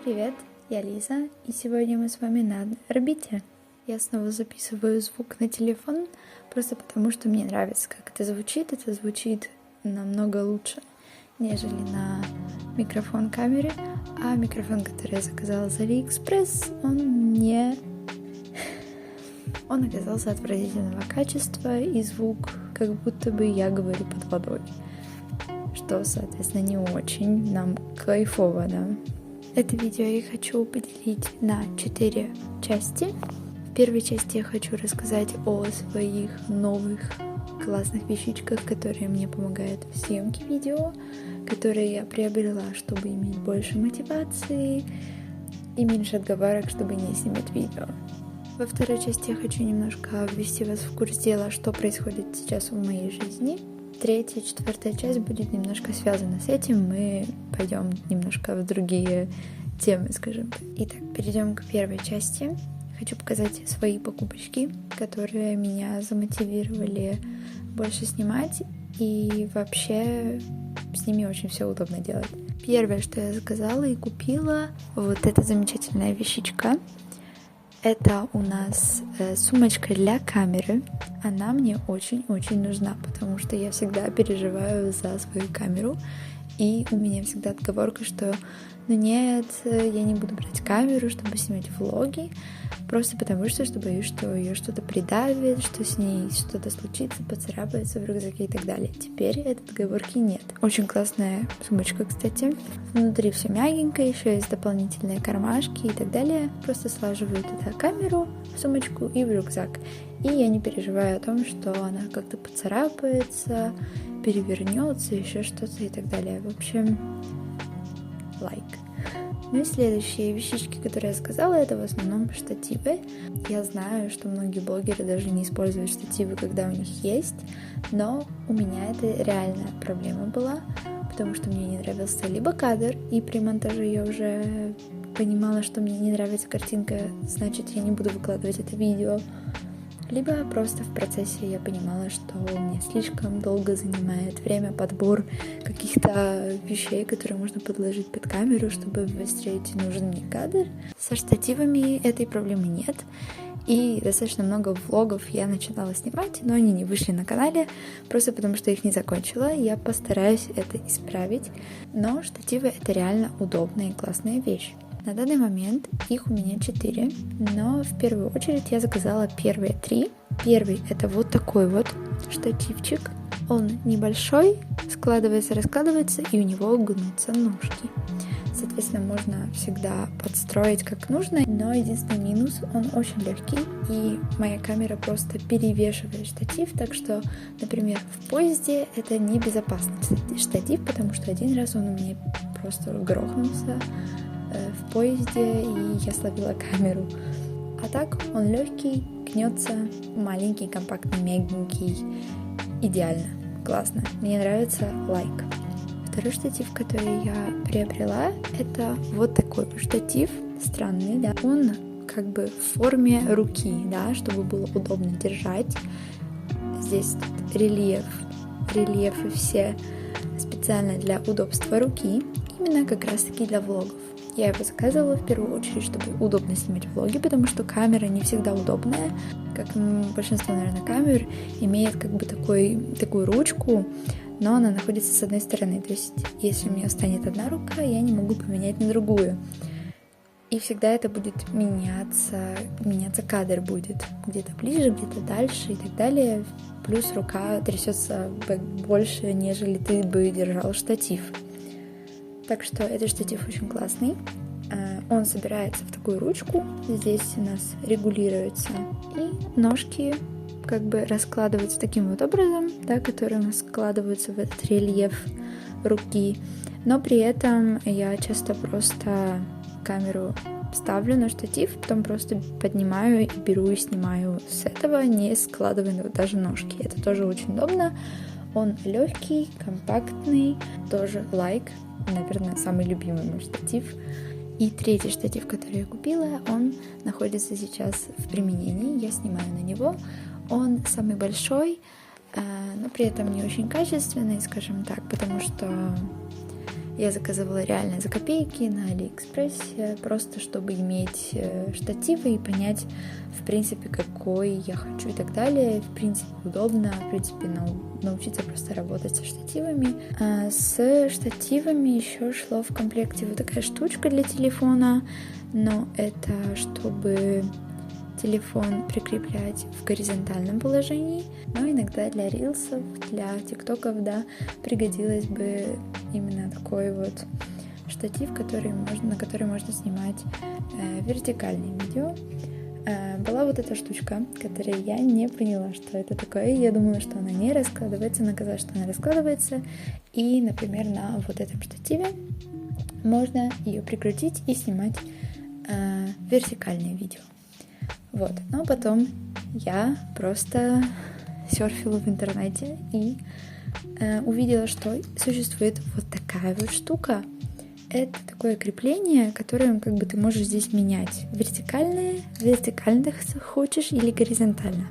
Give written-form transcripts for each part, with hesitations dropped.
привет, я Лиза, и сегодня мы с вами на орбите. Я снова записываю звук на телефон, просто потому что мне нравится, как это звучит. Это звучит намного лучше, нежели на микрофон камеры. А микрофон, который я заказала с Алиэкспресс, он оказался отвратительного качества, и звук как будто бы я говорю под водой. Что, соответственно, не очень нам кайфово, да? Это видео я хочу поделить на 4 части. В первой части я хочу рассказать о своих новых классных вещичках, которые мне помогают в съемке видео, которые я приобрела, чтобы иметь больше мотивации и меньше отговорок, чтобы не снимать видео. Во второй части я хочу немножко ввести вас в курс дела, что происходит сейчас в моей жизни. Третья, четвертая часть будет немножко связана с этим. Мы пойдем немножко в другие темы, скажем так. Итак, перейдем к первой части. Хочу показать свои покупочки, которые меня замотивировали больше снимать. И вообще с ними очень все удобно делать. Первое, что я заказала и купила, вот эта замечательная вещичка. Это у нас сумочка для камеры. Она мне очень-очень нужна, потому что я всегда переживаю за свою камеру. И у меня всегда отговорка, что нет, я не буду брать камеру, чтобы снимать влоги, просто потому что боюсь, что ее что-то придавит, что с ней что-то случится, поцарапается в рюкзаке и так далее. Теперь этой отговорки нет. Очень классная сумочка, кстати. Внутри все мягенькое, еще есть дополнительные кармашки и так далее. Просто слаживаю туда камеру, в сумочку и в рюкзак. И я не переживаю о том, что она как-то поцарапается, перевернется, еще что-то и так далее. В общем, лайк. Ну и следующие вещички, которые я сказала, это в основном штативы. Я знаю, что многие блогеры даже не используют штативы, когда у них есть, но у меня это реальная проблема была, потому что мне не нравился либо кадр, и при монтаже я уже понимала, что мне не нравится картинка, значит, я не буду выкладывать это видео. Либо просто в процессе я понимала, что мне слишком долго занимает время подбор каких-то вещей, которые можно подложить под камеру, чтобы выстроить нужный мне кадр. Со штативами этой проблемы нет. И достаточно много влогов я начинала снимать, но они не вышли на канале, просто потому что их не закончила. Я постараюсь это исправить. Но штативы — это реально удобная и классная вещь. На данный момент их у меня 4, но в первую очередь я заказала первые 3. Первый — это вот такой вот штативчик. Он небольшой, складывается, раскладывается, и у него гнутся ножки. Соответственно, можно всегда подстроить как нужно, но единственный минус — он очень легкий, и моя камера просто перевешивает штатив, так что, например, в поезде это небезопасный штатив, потому что один раз он у меня просто грохнулся в поезде, и я словила камеру. А так он легкий, гнется, маленький, компактный, мягенький. Идеально, классно. Мне нравится, лайк. Второй штатив, который я приобрела, это вот такой штатив, странный, да. Он как бы в форме руки, да, чтобы было удобно держать. Здесь рельефы все специально для удобства руки, именно как раз таки для влогов. Я его заказывала в первую очередь, чтобы удобно снимать влоги, потому что камера не всегда удобная. Как большинство, наверное, камер имеет как бы такую ручку, но она находится с одной стороны. То есть, если у меня станет одна рука, я не могу поменять на другую. И всегда это будет меняться кадр будет. Где-то ближе, где-то дальше и так далее. Плюс рука трясется больше, нежели ты бы держал штатив. Так что этот штатив очень классный. Он собирается в такую ручку. Здесь у нас регулируется. И ножки как бы раскладываются таким вот образом, да, которые у нас складываются в этот рельеф руки. Но при этом я часто просто камеру ставлю на штатив, потом просто поднимаю и беру и снимаю с этого, не складывая даже ножки. Это тоже очень удобно. Он легкий, компактный, тоже лайк. Наверное, самый любимый мой штатив. И третий штатив, который я купила, он находится сейчас в применении. Я снимаю на него. Он самый большой, но при этом не очень качественный, скажем так, потому что Я заказывала реально за копейки на Алиэкспрессе, просто чтобы иметь штативы и понять, в принципе, какой я хочу и так далее. В принципе, удобно, в принципе, научиться просто работать со штативами. А с штативами еще шло в комплекте вот такая штучка для телефона, но это чтобы телефон прикреплять в горизонтальном положении, но иногда для рилсов, для тиктоков, да, пригодилось бы именно такой вот штатив, на который можно снимать вертикальные видео. Была вот эта штучка, которую я не поняла, что это такое. Я думала, что она не раскладывается, но оказалось, что она раскладывается. И, например, на вот этом штативе можно ее прикрутить и снимать вертикальные видео. Вот, но потом я просто серфила в интернете и увидела, что существует вот такая вот штука. Это такое крепление, которое как бы ты можешь здесь менять. Вертикально хочешь или горизонтально.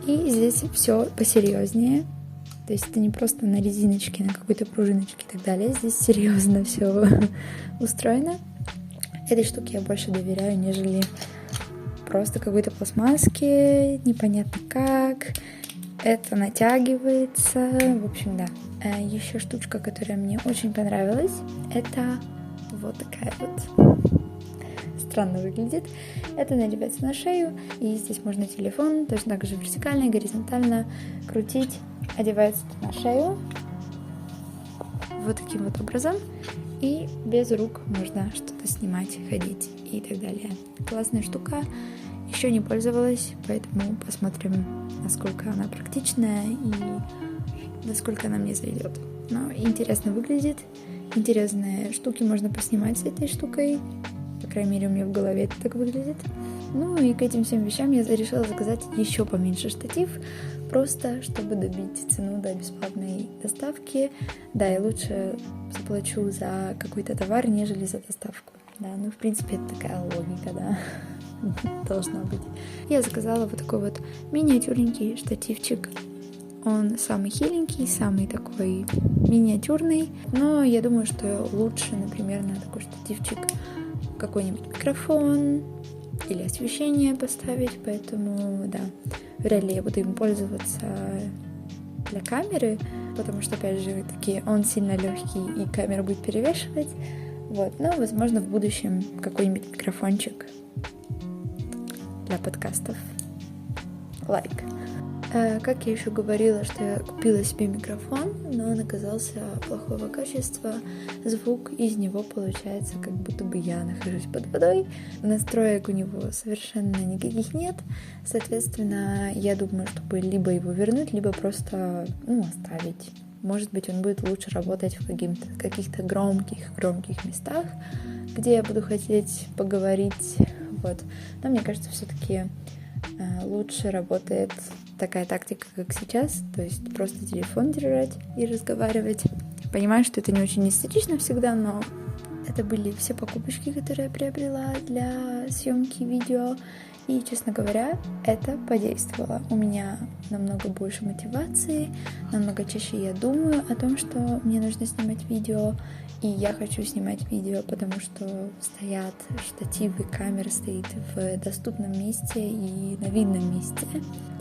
И здесь все посерьезнее. То есть это не просто на резиночке, на какой-то пружиночке и так далее. Здесь серьезно все устроено. Этой штуке я больше доверяю, нежели просто какой-то пластмасске, непонятно как. Это натягивается. В общем, да. Еще штучка, которая мне очень понравилась, это вот такая вот. Странно выглядит. Это надевается на шею, и здесь можно телефон точно так же вертикально и горизонтально крутить. Одевается на шею вот таким вот образом, и без рук можно что-то снимать, ходить и так далее. Классная штука. Еще не пользовалась, поэтому посмотрим, насколько она практичная и насколько она мне зайдет. Но интересно выглядит. Интересные штуки можно поснимать с этой штукой. По крайней мере, у меня в голове это так выглядит. Ну и к этим всем вещам я решила заказать еще поменьше штатив, просто чтобы добить цену до бесплатной доставки. Да, я лучше заплачу за какой-то товар, нежели за доставку. Да, ну в принципе это такая логика, да, должна быть. Я заказала вот такой вот миниатюрненький штативчик. Он самый хиленький, самый такой миниатюрный, но я думаю, что лучше, например, на такой штативчик какой-нибудь микрофон или освещение поставить, поэтому, да, вряд ли я буду им пользоваться для камеры, потому что, опять же, он сильно легкий и камера будет перевешивать, вот, но, возможно, в будущем какой-нибудь микрофончик для подкастов. Лайк. Как я еще говорила, что я купила себе микрофон, но он оказался плохого качества. Звук из него получается, как будто бы я нахожусь под водой. Настроек у него совершенно никаких нет. Соответственно, я думаю, чтобы либо его вернуть, либо просто оставить. Может быть, он будет лучше работать в каких-то громких местах, где я буду хотеть поговорить. Вот. Но мне кажется, все-таки лучше работает такая тактика, как сейчас, то есть просто телефон держать и разговаривать. Понимаю, что это не очень эстетично всегда, но это были все покупочки, которые я приобрела для съемки видео. И, честно говоря, это подействовало. У меня намного больше мотивации, намного чаще я думаю о том, что мне нужно снимать видео. И я хочу снимать видео, потому что стоят штативы, камера стоит в доступном месте и на видном месте.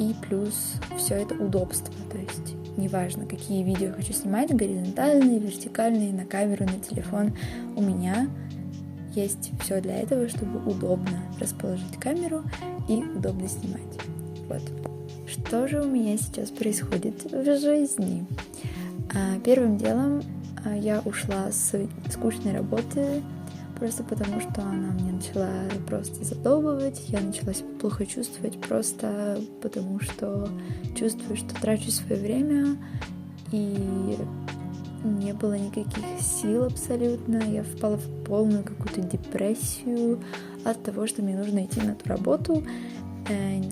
И плюс все это удобство. То есть неважно, какие видео я хочу снимать, горизонтальные, вертикальные, на камеру, на телефон. У меня есть все для этого, чтобы удобно расположить камеру и удобно снимать. Вот. Что же у меня сейчас происходит в жизни? Первым делом я ушла с скучной работы, просто потому что она мне начала просто задолбывать, я начала себя плохо чувствовать, просто потому что чувствую, что трачу свое время, и не было никаких сил абсолютно, я впала в полную какую-то депрессию от того, что мне нужно идти на ту работу.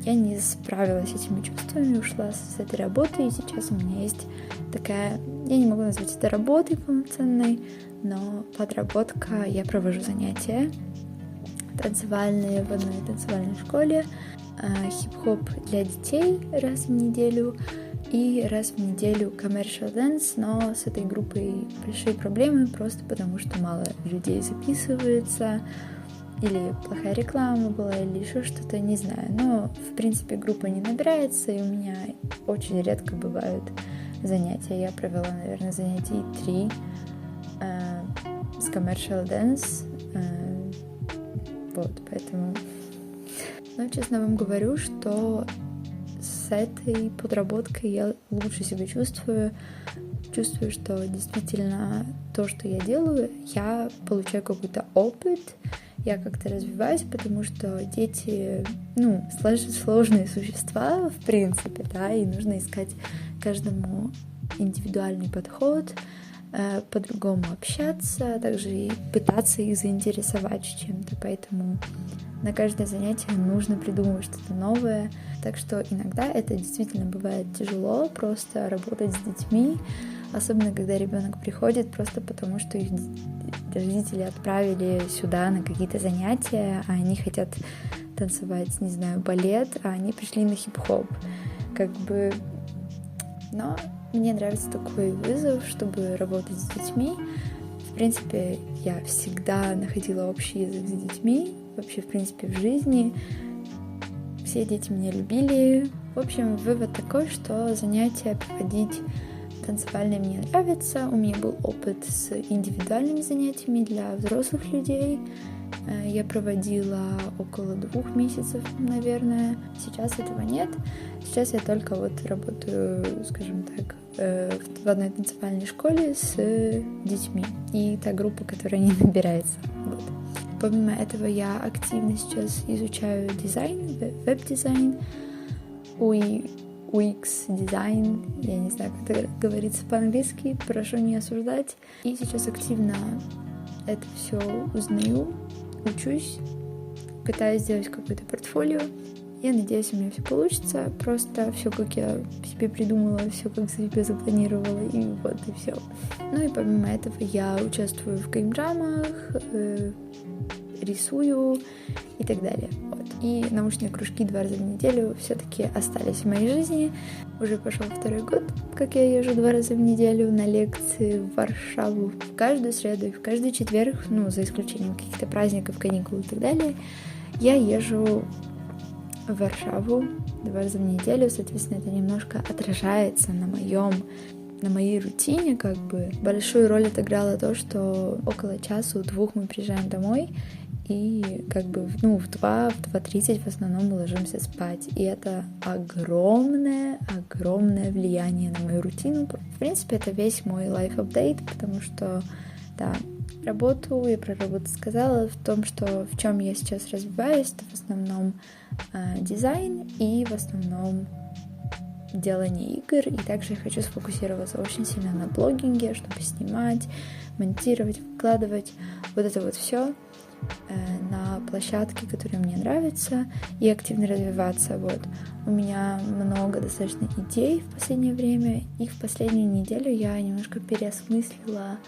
Я не справилась с этими чувствами, ушла с этой работы, и сейчас у меня есть такая, я не могу назвать это работой полноценной, но подработка, я провожу занятия танцевальные в одной танцевальной школе, хип-хоп для детей раз в неделю, и раз в неделю commercial dance, но с этой группой большие проблемы, просто потому что мало людей записывается, или плохая реклама была, или еще что-то, не знаю. Но, в принципе, группа не набирается, и у меня очень редко бывают занятия. Я провела, наверное, занятий 3 с commercial dance, вот, поэтому... Но, честно вам говорю, что с этой подработкой я лучше себя чувствую. Чувствую, что действительно то, что я делаю, я получаю какой-то опыт, я как-то развиваюсь, потому что дети, сложные существа, в принципе, да, и нужно искать каждому индивидуальный подход, по-другому общаться, также и пытаться их заинтересовать чем-то, поэтому на каждое занятие нужно придумывать что-то новое, так что иногда это действительно бывает тяжело, просто работать с детьми, особенно когда ребенок приходит просто потому, что их родители отправили сюда на какие-то занятия, а они хотят танцевать, не знаю, балет, а они пришли на хип-хоп, но мне нравится такой вызов, чтобы работать с детьми. В принципе, я всегда находила общий язык с детьми, вообще, в принципе, в жизни. Все дети меня любили. В общем, вывод такой, что занятия проводить танцевальные мне нравятся. У меня был опыт с индивидуальными занятиями для взрослых людей. Я проводила около 2 месяцев, наверное. Сейчас этого нет. Сейчас я только работаю, скажем так, в одной танцевальной школе с детьми. И та группа, которая не набирается. Вот. Помимо этого я активно сейчас изучаю дизайн, веб-дизайн, UX-дизайн, я не знаю, как это говорится по-английски, прошу не осуждать. И сейчас активно это все узнаю, учусь, пытаюсь сделать какое-то портфолио. Я надеюсь, у меня все получится, просто все, как я себе придумала, все, как себе запланировала, и вот, и все. Ну и помимо этого я участвую в геймджамах, рисую и так далее. Вот. И научные кружки 2 раза в неделю все-таки остались в моей жизни. Уже пошел 2-й год, как я езжу 2 раза в неделю на лекции в Варшаву в каждую среду и в каждый четверг, за исключением каких-то праздников, каникул и так далее. Я езжу в Варшаву 2 раза в неделю, соответственно, это немножко отражается на моей рутине, Большую роль отыграло то, что около 1-2 мы приезжаем домой, и в 2-2:30 в основном мы ложимся спать. И это огромное влияние на мою рутину. В принципе, это весь мой life-update, потому что, да, я про работу сказала, в чем я сейчас развиваюсь, это в основном дизайн и в основном делание игр, и также я хочу сфокусироваться очень сильно на блогинге, чтобы снимать, монтировать, выкладывать вот это все на площадке, которая мне нравится, и активно развиваться. У меня много достаточно идей в последнее время, и в последнюю неделю я немножко переосмыслила,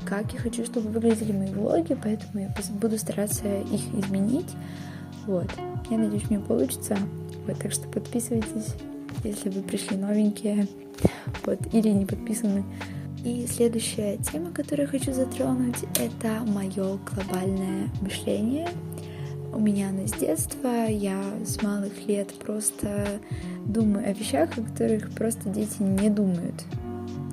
как я хочу, чтобы выглядели мои влоги, поэтому я буду стараться их изменить. Я надеюсь, у меня получится. Так что подписывайтесь, если вы пришли новенькие, или не подписаны. И следующая тема, которую я хочу затронуть, это мое глобальное мышление. У меня оно с детства, я с малых лет просто думаю о вещах, о которых просто дети не думают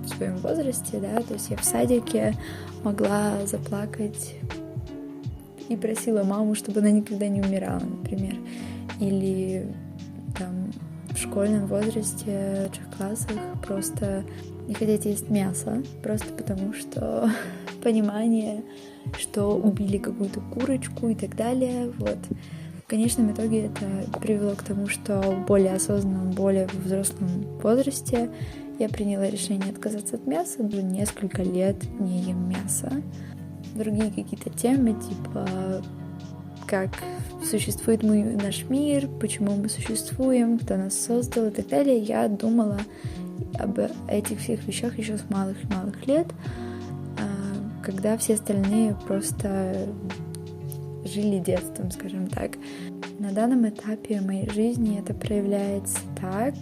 в своем возрасте, да, то есть я в садике могла заплакать и просила маму, чтобы она никогда не умирала, например, или в школьном возрасте, в 3 классах просто не хотеть есть мясо, просто потому что понимание, что убили какую-то курочку и так далее. В конечном итоге это привело к тому, что в более осознанном, более взрослом возрасте я приняла решение отказаться от мяса. Уже несколько лет не ем мясо. Другие какие-то темы, типа как существует наш мир, почему мы существуем, кто нас создал и так далее. Я думала об этих всех вещах еще с малых лет, когда все остальные просто жили детством, скажем так. На данном этапе моей жизни это проявляется так,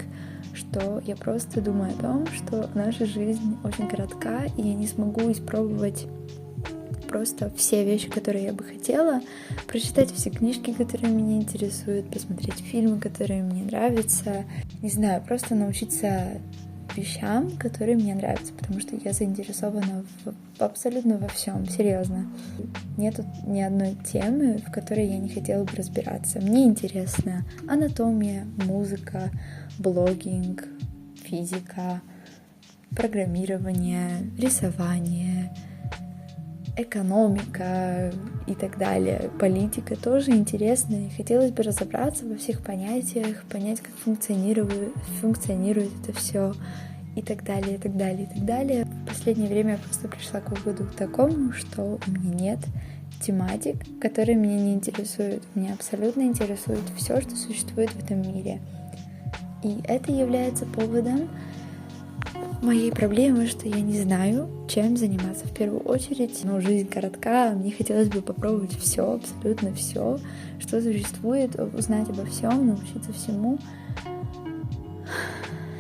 что я просто думаю о том, что наша жизнь очень коротка, и я не смогу испробовать просто все вещи, которые я бы хотела, прочитать все книжки, которые меня интересуют, посмотреть фильмы, которые мне нравятся, не знаю, просто научиться вещам, которые мне нравятся, потому что я заинтересована абсолютно во всем, серьезно. Нету ни одной темы, в которой я не хотела бы разбираться. Мне интересна анатомия, музыка, блогинг, физика, программирование, рисование, экономика и так далее. Политика тоже интересная, и хотелось бы разобраться во всех понятиях, понять, как функционирует это все, и так далее, и так далее, и так далее. В последнее время я просто пришла к выводу такому, что у меня нет тематик, которые меня не интересуют. Меня абсолютно интересует все, что существует в этом мире. И это является поводом моей проблемы, что я не знаю, чем заниматься в первую очередь. Но жизнь коротка, мне хотелось бы попробовать все, абсолютно все, что существует, узнать обо всем, научиться всему.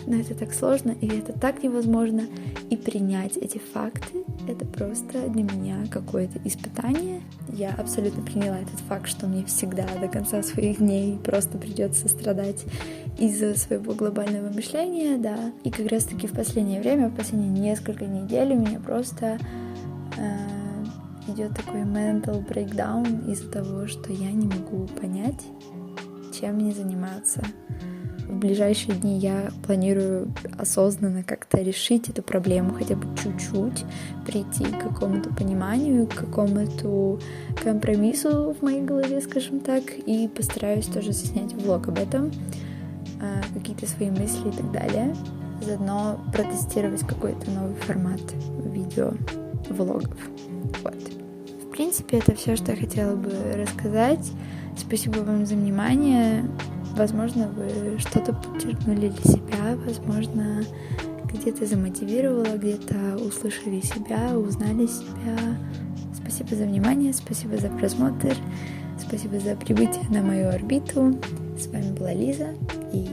Но это так сложно, и это так невозможно. И принять эти факты — это просто для меня какое-то испытание. Я абсолютно приняла этот факт, что мне всегда до конца своих дней просто придется страдать из-за своего глобального мышления, да. И как раз-таки в последнее время, в последние несколько недель у меня просто идет такой mental breakdown из-за того, что я не могу понять, чем мне заниматься. В ближайшие дни я планирую осознанно как-то решить эту проблему, хотя бы чуть-чуть, прийти к какому-то пониманию, к какому-то компромиссу в моей голове, скажем так, и постараюсь тоже заснять влог об этом, какие-то свои мысли и так далее. Заодно протестировать какой-то новый формат видео, влогов. Вот. В принципе, это все, что я хотела бы рассказать. Спасибо вам за внимание. Возможно, вы что-то подчеркнули для себя, возможно, где-то замотивировало, где-то услышали себя, узнали себя. Спасибо за внимание, спасибо за просмотр, спасибо за прибытие на мою орбиту. С вами была Лиза, и